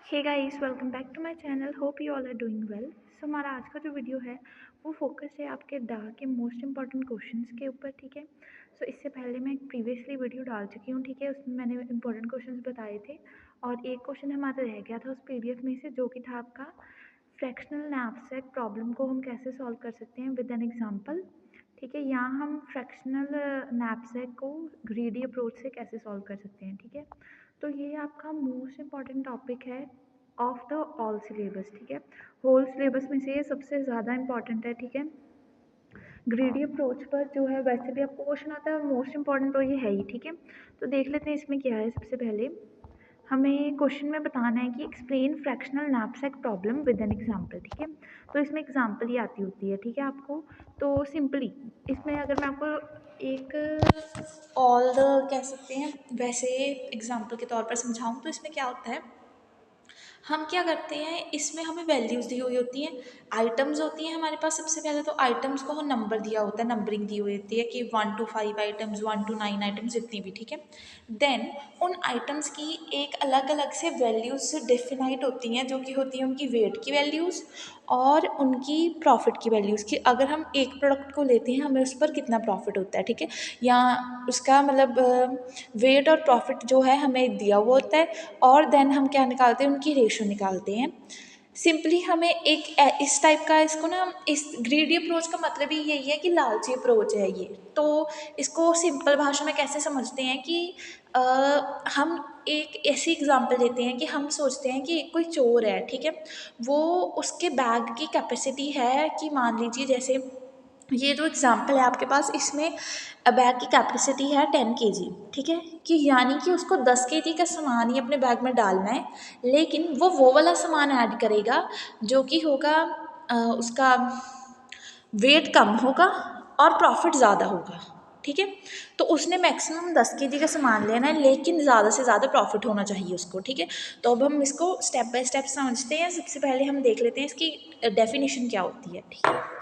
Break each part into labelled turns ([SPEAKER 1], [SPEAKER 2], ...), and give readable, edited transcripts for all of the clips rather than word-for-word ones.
[SPEAKER 1] Hey guys, welcome back to my channel. Hope you all are doing well. So हमारा आज का जो video है वो फोकस है आपके डा के मोस्ट इंपॉर्टेंट क्वेश्चंस के ऊपर, ठीक है। सो इससे पहले मैं एक प्रीवियसली वीडियो डाल चुकी हूँ, ठीक है। उसमें मैंने इंपॉर्टेंट क्वेश्चंस बताए थे और एक क्वेश्चन हमारा रह गया था उस पीडीएफ में से, जो कि था आपका फ्रैक्शनल नैपसैक प्रॉब्लम को हम कैसे सॉल्व कर सकते हैं विद एन एग्जाम्पल, ठीक है। यहाँ हम फ्रैक्शनल नैपसैक को ग्रीडी अप्रोच से कैसे सॉल्व कर सकते हैं, ठीक है। तो ये आपका मोस्ट इम्पॉर्टेंट टॉपिक है ऑफ द ऑल सिलेबस, ठीक है। होल सिलेबस में से ये सबसे ज़्यादा इम्पॉर्टेंट है, ठीक है। ग्रीडी अप्रोच पर जो है वैसे भी आपको क्वेश्चन आता है, मोस्ट इम्पॉर्टेंट तो ये है ही, ठीक है। तो देख लेते हैं इसमें क्या है। सबसे पहले हमें क्वेश्चन में बताना है कि explain fractional knapsack problem with an example, ठीक है। तो इसमें एग्जांपल ही आती होती है, ठीक है आपको। तो सिंपली इसमें अगर मैं आपको एक ऑल द कह सकते हैं वैसे एग्जांपल के तौर पर समझाऊं तो इसमें क्या होता है, हम क्या करते हैं, इसमें हमें वैल्यूज़ दी हुई होती हैं, आइटम्स होती हैं हमारे पास। सबसे पहले तो आइटम्स को हम नंबर दिया होता है, नंबरिंग दी हुई होती है कि 1 to 5 आइटम्स, 1 to 9 आइटम्स, जितनी भी, ठीक है। देन उन आइटम्स की एक अलग अलग से वैल्यूज़ डिफिनाइट होती हैं, जो कि होती हैं उनकी वेट की वैल्यूज़ और उनकी प्रॉफिट की वैल्यूज़ की। अगर हम एक प्रोडक्ट को लेते हैं हमें उस पर कितना प्रॉफिट होता है, ठीक है, या उसका मतलब वेट और प्रॉफिट जो है हमें दिया हुआ होता है। और देन हम क्या निकालते हैं, उनकी रेशो निकालते हैं। सिंपली हमें एक इस टाइप का, इसको ना, इस ग्रीडी अप्रोच का मतलब ही यही है कि लालची अप्रोच है ये। तो इसको सिंपल भाषा में कैसे समझते हैं कि हम एक ऐसी एग्जांपल देते हैं कि हम सोचते हैं कि कोई चोर है, ठीक है। वो उसके बैग की कैपेसिटी है कि मान लीजिए जैसे ये जो एग्जाम्पल है आपके पास, इसमें बैग की कैपेसिटी है 10 kg, ठीक है, कि यानी कि उसको 10 kg का सामान ही अपने बैग में डालना है, लेकिन वो वाला सामान ऐड करेगा जो कि होगा उसका वेट कम होगा और प्रॉफिट ज़्यादा होगा, ठीक है। तो उसने मैक्सिमम 10 kg का सामान लेना है, लेकिन ज़्यादा से ज़्यादा प्रॉफिट होना चाहिए उसको, ठीक है। तो अब हम इसको स्टेप बाय स्टेप समझते हैं। सबसे पहले हम देख लेते हैं इसकी डेफिनेशन क्या होती है, ठीक है।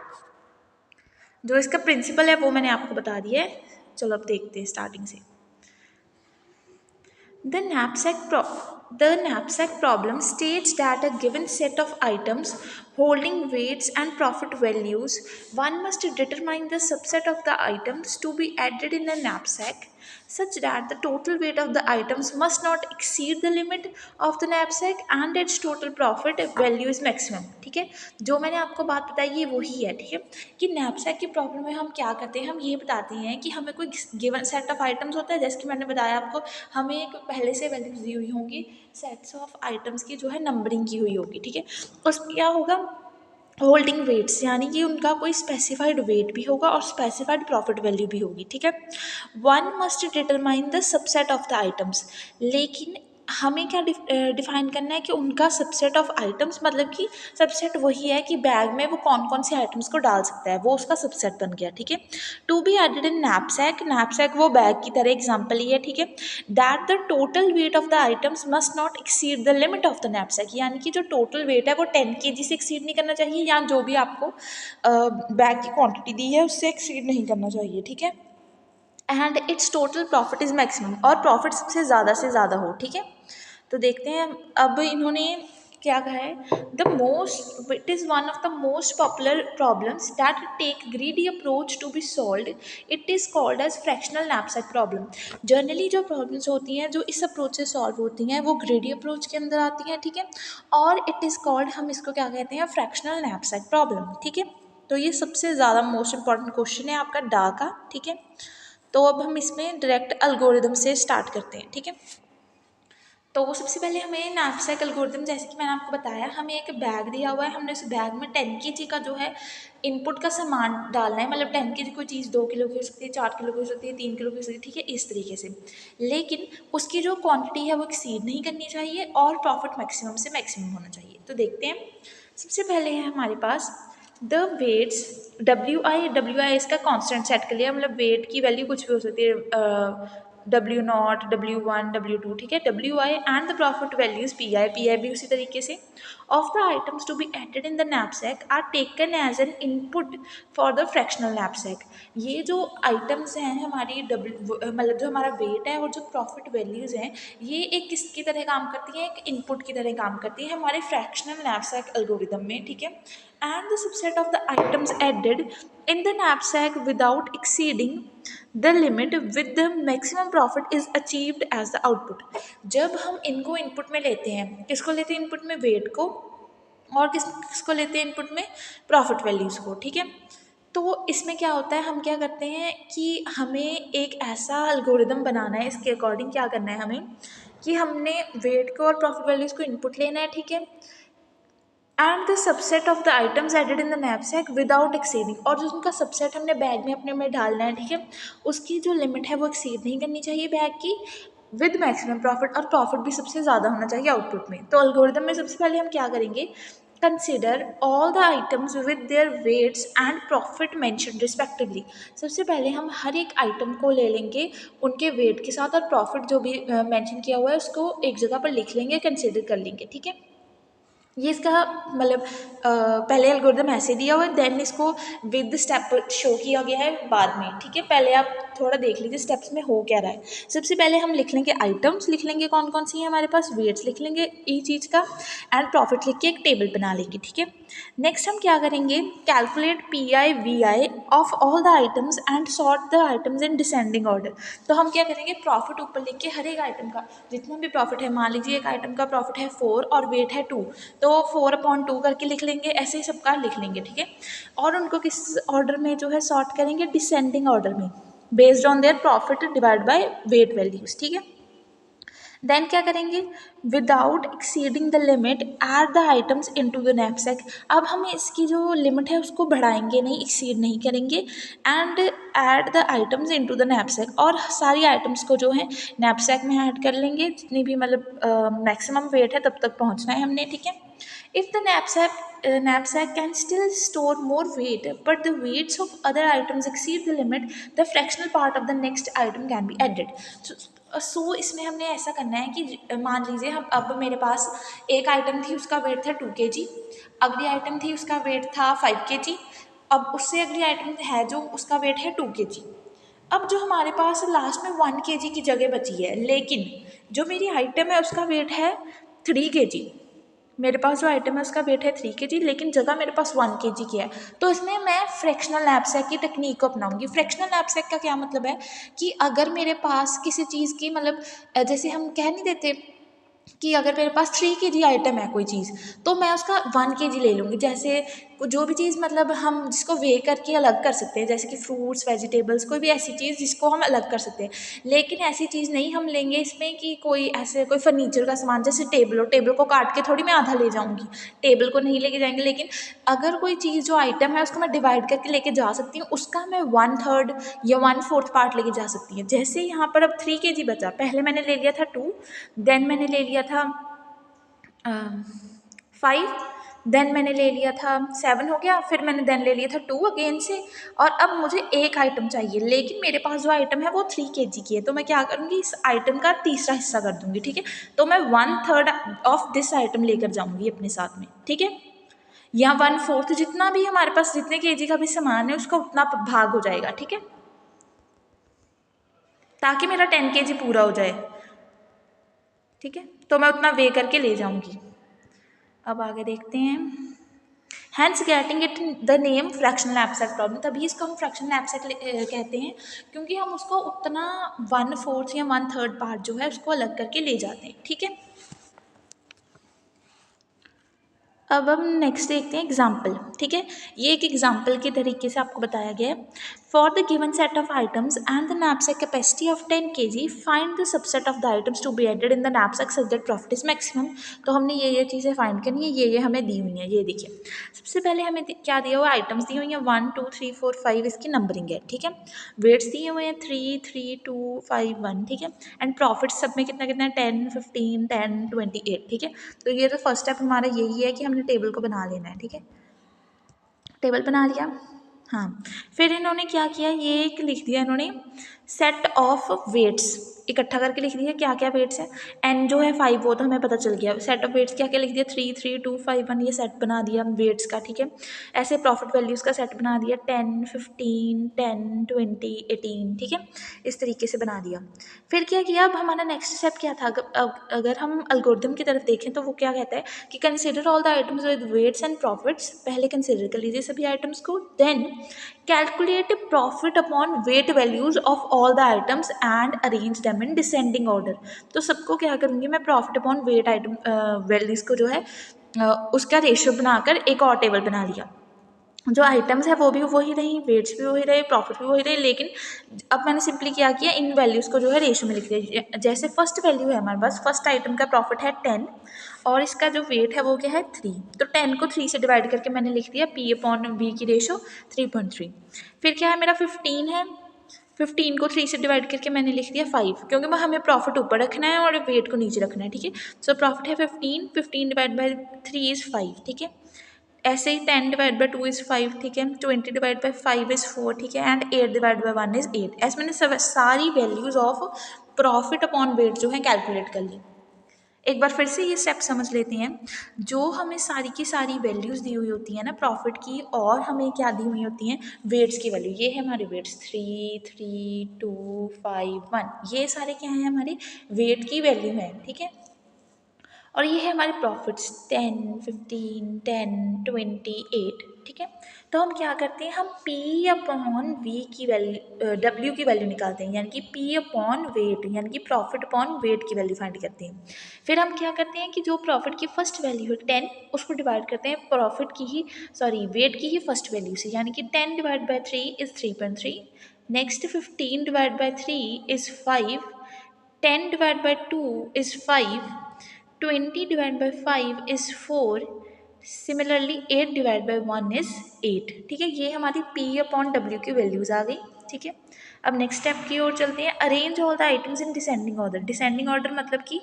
[SPEAKER 1] जो इसका प्रिंसिपल है वो मैंने आपको बता दिया है। चलो अब देखते हैं स्टार्टिंग से। The knapsack problem states that a given set of items holding weights and profit values, one must determine the subset of the items to be added in a knapsack such that the total weight of the items must not exceed the limit of the knapsack and its total profit value is maximum, ठीक है। जो मैंने आपको बात बताई ये वही है, ठीक है, कि knapsack की प्रॉब्लम में हम क्या करते हैं, हम ये बताते हैं कि हमें कोई गिवन सेट ऑफ आइटम्स होता है, जैसे कि मैंने बताया आपको, हमें एक पहले से वैल्यूज दी हुई होंगी, सेट्स ऑफ आइटम्स की जो है नंबरिंग की हुई होगी, ठीक है। उसमें क्या होगा, होल्डिंग वेट्स, यानी कि उनका कोई स्पेसिफाइड वेट भी होगा और स्पेसिफाइड प्रॉफिट वैल्यू भी होगी, ठीक है। One must determine the subset of the items, लेकिन हमें क्या डिफाइन करना है कि उनका सबसेट ऑफ आइटम्स, मतलब कि सबसेट वही है कि बैग में वो कौन कौन से आइटम्स को डाल सकता है, वो उसका सबसेट बन गया, ठीक है। To be added in knapsack, knapsack वो बैग की तरह एग्जाम्पल ही है, ठीक है। That the total weight of the items must not exceed the limit of the knapsack, यानी कि जो टोटल वेट है वो 10 kg से एक्सीड नहीं करना चाहिए, या जो भी आपको बैग की क्वांटिटी दी है उससे एक्सीड नहीं करना चाहिए, ठीक है। And it's total profit is maximum, और प्रॉफिट सबसे ज़्यादा हो, ठीक है। तो देखते हैं अब इन्होंने क्या कहा है। The most, it is one of the most popular problems that take greedy approach to be solve, it is called as fractional knapsack problem. Generally जो प्रॉब्लम्स होती हैं जो इस अप्रोच से सॉल्व होती हैं वो ग्रीडी अप्रोच के अंदर आती हैं, ठीक है। और इट इज़ कॉल्ड, हम इसको क्या कहते हैं, फ्रैक्शनल नैपसैक प्रॉब्लम, ठीक है। तो ये सबसे ज़्यादा मोस्ट इंपॉर्टेंट क्वेश्चन है आपका डा का, ठीक है। तो अब हम इसमें डायरेक्ट एल्गोरिदम से स्टार्ट करते हैं, ठीक है। तो सबसे पहले हमें नैपसैक एल्गोरिदम, जैसे कि मैंने आपको बताया, हमें एक बैग दिया हुआ है, हमने उस बैग में 10 kg का जो है इनपुट का सामान डालना है, मतलब 10 kg कोई चीज़ 2 किलो की हो सकती है, 4 किलो की हो सकती है, 3 किलो की हो सकती है, ठीक है, इस तरीके से। लेकिन उसकी जो क्वांटिटी है वो एक्सीड नहीं करनी चाहिए और प्रॉफिट मैक्सिमम से मैक्सिमम होना चाहिए। तो देखते हैं, सबसे पहले है हमारे पास द वेट्स, डब्ल्यू आई इसका कांस्टेंट सेट कर लिया, मतलब वेट की वैल्यू कुछ भी हो सकती है, W0, W1, W2, ठीक है, WI and the profit values PI भी उसी तरीके से of the items to be added in the knapsack are taken as an input for the fractional knapsack. ये जो आइटम्स हैं हमारी मतलब जो हमारा वेट है और जो प्रॉफिट वैल्यूज़ हैं, ये एक किसकी तरह काम करती हैं, एक इनपुट की तरह काम करती है हमारे फ्रैक्शनल नैपसैक एल्गोरिदम में, ठीक है। And the subset of the items added in the knapsack without exceeding the limit with the maximum profit is achieved as the output. जब हम इनको इनपुट में लेते हैं, किसको लेते हैं इनपुट में, वेट को, और किसको लेते हैं इनपुट में, प्रॉफिट वैल्यूज़ को, ठीक है। तो इसमें क्या होता है, हम क्या करते हैं कि हमें एक ऐसा एल्गोरिदम बनाना है, इसके अकॉर्डिंग क्या करना है हमें कि हमने वेट को और प्रॉफिट वैल्यूज़ को इनपुट लेना है, ठीक है, and the subset of the items added in the knapsack without exceeding, और जो उनका सबसेट हमने बैग में अपने में डालना है, ठीक है, उसकी जो लिमिट है वो एक्सीड नहीं करनी चाहिए बैग की, विद मैक्सिमम प्रॉफिट, और प्रॉफिट भी सबसे ज़्यादा होना चाहिए आउटपुट में। तो एल्गोरिदम में सबसे पहले हम क्या करेंगे, consider all the items with their weights and profit mentioned respectively. सबसे पहले हम हर एक आइटम को ले लेंगे उनके वेट के साथ, और प्रॉफिट जो भी मैंशन किया हुआ है उसको एक जगह पर लिख लेंगे, कंसिडर कर लेंगे, ठीक है। ये इसका मतलब पहले एल्गोरिदम ऐसे दिया हुआ है, देन इसको विद स्टेप शो किया गया है बाद में, ठीक है। पहले आप थोड़ा देख लीजिए स्टेप्स में हो क्या रहा है। सबसे पहले हम लिख लेंगे आइटम्स, लिख लेंगे कौन कौन सी है हमारे पास, वेट्स लिख लेंगे ई चीज़ का, एंड प्रॉफिट लिख के एक टेबल बना लेंगे, ठीक है। नेक्स्ट हम क्या करेंगे, calculate PI VI of all the items and sort the items in descending order. तो हम क्या करेंगे, प्रॉफिट ऊपर लिख के हर एक आइटम का जितना भी प्रॉफिट है, मान लीजिए एक आइटम का प्रॉफिट है 4 और वेट है 2, तो 4/2 करके लिख लेंगे, ऐसे ही सबका लिख लेंगे, ठीक है। और उनको किस ऑर्डर में जो है सॉर्ट करेंगे, डिसेंडिंग ऑर्डर में, based on their profit divide by weight values, ठीक है। देन क्या करेंगे, without exceeding the limit add the items into the knapsack. अब हम इसकी जो लिमिट है उसको बढ़ाएंगे नहीं, एक्सीड नहीं करेंगे, and add the items into the knapsack, और सारी आइटम्स को जो है नैपसैक में ऐड कर लेंगे, जितनी भी मतलब मैक्सिमम वेट है तब तक पहुंचना है हमने, ठीक है। If the knapsack can still store more weight, but the weights of other items exceed the limit, the fractional part of the next item can be added. So इसमें हमने ऐसा करना है कि मान लीजिए हम, अब मेरे पास एक आइटम थी उसका वेट था 2 kg, अगली आइटम थी उसका वेट था 5 kg, अब उससे अगली आइटम है जो उसका वेट है 2 kg। अब जो हमारे पास लास्ट में 1 kg की जगह बची है, लेकिन जो मेरी आइटम है उसका वेट है 3 kg, मेरे पास जो आइटम है उसका वेट है 3 kg, लेकिन जगह मेरे पास 1 kg की है। तो इसमें मैं फ्रैक्शनल नैपसैक की टेक्निक को अपनाऊंगी। फ्रैक्शनल नैपसैक का क्या मतलब है कि अगर मेरे पास किसी चीज़ की मतलब जैसे हम कह नहीं देते कि अगर मेरे पास 3 kg आइटम है कोई चीज़, तो मैं उसका 1 kg ले लूँगी। जैसे जो भी चीज़ मतलब हम जिसको वे करके अलग कर सकते हैं, जैसे कि फ्रूट्स, वेजिटेबल्स, कोई भी ऐसी चीज़ जिसको हम अलग कर सकते हैं। लेकिन ऐसी चीज़ नहीं हम लेंगे इसमें कि कोई ऐसे कोई फर्नीचर का सामान, जैसे टेबल हो, टेबल को काट के थोड़ी मैं आधा ले जाऊँगी, टेबल को नहीं लेके जाएंगे। लेकिन अगर कोई चीज़ जो आइटम है उसको मैं डिवाइड करके लेके जा सकती हूँ, उसका मैं 1/3 या 1/4 पार्ट लेके जा सकती हूँ। जैसे यहाँ पर अब 3 kg बचा, पहले मैंने ले लिया था 2, देन मैंने ले लिया था 5, देन मैंने ले लिया था 7 हो गया, फिर मैंने देन ले लिया था 2 अगेन से, और अब मुझे एक आइटम चाहिए, लेकिन मेरे पास जो आइटम है वो 3 kg की है। तो मैं क्या करूँगी, इस आइटम का तीसरा हिस्सा कर दूँगी, ठीक है। तो मैं 1/3 ऑफ दिस आइटम लेकर जाऊँगी अपने साथ में, ठीक है, या 1/4, जितना भी हमारे पास जितने kg का भी सामान है उसका उतना भाग हो जाएगा, ठीक है, ताकि मेरा 10 kg पूरा हो जाए, ठीक है। तो मैं उतना वे करके ले जाऊँगी। अब आगे देखते हैं, hence getting it the name fractional knapsack problem. तभी इसको हम फ्रैक्शनल नैपसैक कहते हैं, क्योंकि हम उसको उतना 1/4 या 1/3 पार्ट जो है उसको अलग करके ले जाते हैं, ठीक है। अब हम नेक्स्ट देखते हैं एग्जाम्पल, ठीक है। ये एक एग्जाम्पल के तरीके से आपको बताया गया है। For the given set of items and the knapsack capacity of 10 kg, find the subset of the items to be added in the knapsack such that profit is maximum. तो हमने ये चीज़ें फाइंड करनी है, ये हमें दी हुई हैं। ये देखिए, सबसे पहले हमें क्या दिया हुआ, आइटम्स दी हुई हैं 1 2 3 4 5, इसकी नंबरिंग है, ठीक है। वेट्स दिए हुए हैं 3 3 2 5 1, ठीक है। एंड प्रॉफिट सब में कितना कितना है, 10 15 10 28, ठीक है। तो ये तो फर्स्ट स्टेप हमारा यही है कि हमने टेबल को बना लेना है, ठीक है। टेबल बना लिया, हाँ। फिर इन्होंने क्या किया, ये एक लिख दिया इन्होंने सेट ऑफ वेट्स इकट्ठा करके लिख दिया क्या क्या वेट्स है। एन जो है 5 वो तो हमें पता चल गया। सेट ऑफ वेट्स क्या क्या लिख दिया 3 3 2 5 1 ये सेट बना दिया वेट्स का, ठीक है। ऐसे प्रॉफिट वैल्यूज़ का सेट बना दिया 10 15 10 20 18, ठीक है, इस तरीके से बना दिया। फिर क्या किया, अब हमारा नेक्स्ट स्टेप क्या था। अगर हम एल्गोरिथम की तरफ देखें तो वो क्या कहता है कि consider all the items with weights and profits, पहले कंसिडर कर लीजिए सभी आइटम्स को, then calculate profit upon weight values of all the items and arrange them in descending order. तो सबको क्या करूँगी मैं, profit upon weight item values को जो है उसका रेशियो बनाकर एक और टेबल बना लिया। जो आइटम्स है वो भी वही रही, वेट्स भी वही रहे, प्रॉफिट भी वही रहे, लेकिन अब मैंने सिंपली क्या किया, इन वैल्यूज़ को जो है रेशियो में लिख दिया। जैसे फर्स्ट वैल्यू है हमारे पास, फर्स्ट आइटम का प्रॉफिट है 10 और इसका जो वेट है वो क्या है 3, तो 10 को 3 से डिवाइड करके मैंने लिख दिया P अपॉन V की रेशो 3.3। फिर क्या है मेरा 15 है, 15 को 3 से डिवाइड करके मैंने लिख दिया 5, क्योंकि हमें प्रॉफिट ऊपर रखना है और वेट को नीचे रखना है, ठीक है। सो प्रॉफिट है 15, 15 डिवाइड बाई 3 इज़ 5, ठीक है। ऐसे ही 10 डिवाइड बाई 2 इज़ 5, ठीक है, 20 डिवाइड बाई 5 इज़ 4, ठीक है, एंड 8 डिवाइड बाई 1 इज़ 8। ऐसे मैंने सारी values of profit upon wait जो है कैलकुलेट कर ली। एक बार फिर से ये स्टेप समझ लेते हैं। जो हमें सारी की सारी वैल्यूज़ दी हुई होती हैं ना प्रॉफिट की, और हमें क्या दी हुई होती हैं, वेट्स की वैल्यू। ये है हमारे वेट्स 3 3 2 5 1, ये सारे क्या हैं हमारे वेट की वैल्यू है, ठीक है। और ये है हमारे प्रॉफिट्स 10 15 10 28, ठीक है। तो हम क्या करते हैं, हम P अपॉन V की वैल्यू W की वैल्यू निकालते हैं, यानी कि P अपॉन वेट, यानी कि प्रॉफिट अपॉन वेट की वैल्यू फाइंड करते हैं। फिर हम क्या करते हैं कि जो प्रॉफिट की फर्स्ट वैल्यू है 10, उसको डिवाइड करते हैं प्रॉफिट की ही वेट की ही फर्स्ट वैल्यू से, यानी कि 10 divide by 3 is 3.3। Next 15 divide by 3 is 5, 10 divide by 2 is 5, 20 divided by 5 is 4, similarly 8 divide by 1 is 8, ठीक है। ये हमारी P अपॉन W की वैल्यूज़ आ गई, ठीक है। अब नेक्स्ट स्टेप की ओर चलते हैं। Arrange all the items in descending order. Descending order मतलब कि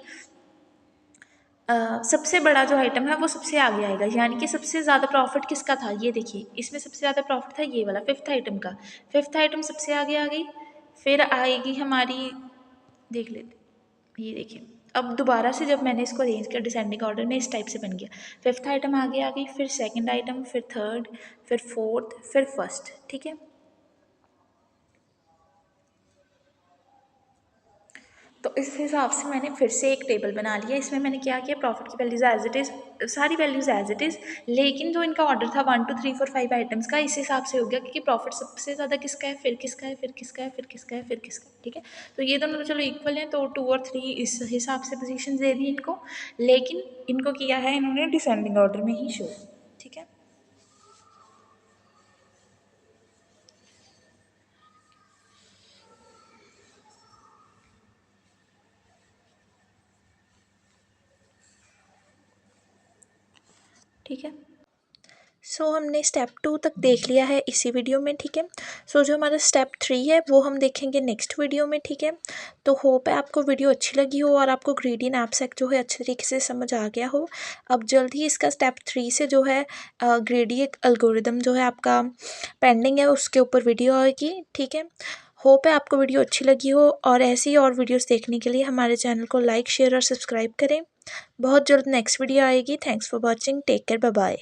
[SPEAKER 1] सबसे बड़ा जो आइटम है वो सबसे आगे आएगा, यानी कि सबसे ज़्यादा प्रॉफिट किसका था, ये देखिए इसमें सबसे ज़्यादा प्रॉफिट था ये वाला फिफ्थ आइटम का। फिफ्थ आइटम सबसे आगे आ गई। फिर आएगी हमारी, देख लेते, ये देखिए अब दोबारा से जब मैंने इसको अरेंज किया डिसेंडिंग ऑर्डर में, इस टाइप से बन गया। फिफ्थ आइटम आगे आ गई, फिर सेकंड आइटम, फिर थर्ड, फिर फोर्थ, फिर फर्स्ट, ठीक है। तो इस हिसाब से मैंने फिर से एक टेबल बना लिया। इसमें मैंने क्या किया, प्रॉफिट की वैल्यूज़ एज इट इज़, सारी वैल्यूज़ एज इट इज़, लेकिन जो इनका ऑर्डर था 1 2 3 4 5 आइटम्स का, इस हिसाब से हो गया क्योंकि प्रॉफिट सबसे ज़्यादा किसका है, फिर किसका है, फिर किसका है, फिर किसका है, फिर किसका है, ठीक है। तो ये दोनों तो चलो इक्वल हैं, तो 2 और 3 इस हिसाब से पोजीशन दे दी इनको, लेकिन इनको किया है इन्होंने डिसेंडिंग ऑर्डर में ही शो, ठीक है। ठीक है। हमने स्टेप 2 तक देख लिया है इसी वीडियो में, ठीक है। जो हमारा स्टेप 3 है वो हम देखेंगे नेक्स्ट वीडियो में, ठीक है। तो होप है आपको वीडियो अच्छी लगी हो और आपको ग्रेडियंट एब्स्ट्रैक्ट जो है अच्छे तरीके से समझ आ गया हो। अब जल्द ही इसका स्टेप 3 से जो है ग्रेडियंट एल्गोरिदम जो है आपका पेंडिंग है, उसके ऊपर वीडियो आएगी, ठीक है। होप है आपको वीडियो अच्छी लगी हो, और ऐसी ही और वीडियोस देखने के लिए हमारे चैनल को लाइक शेयर और सब्सक्राइब करें। बहुत जल्द नेक्स्ट वीडियो आएगी। Thanks for watching, take care, bye bye.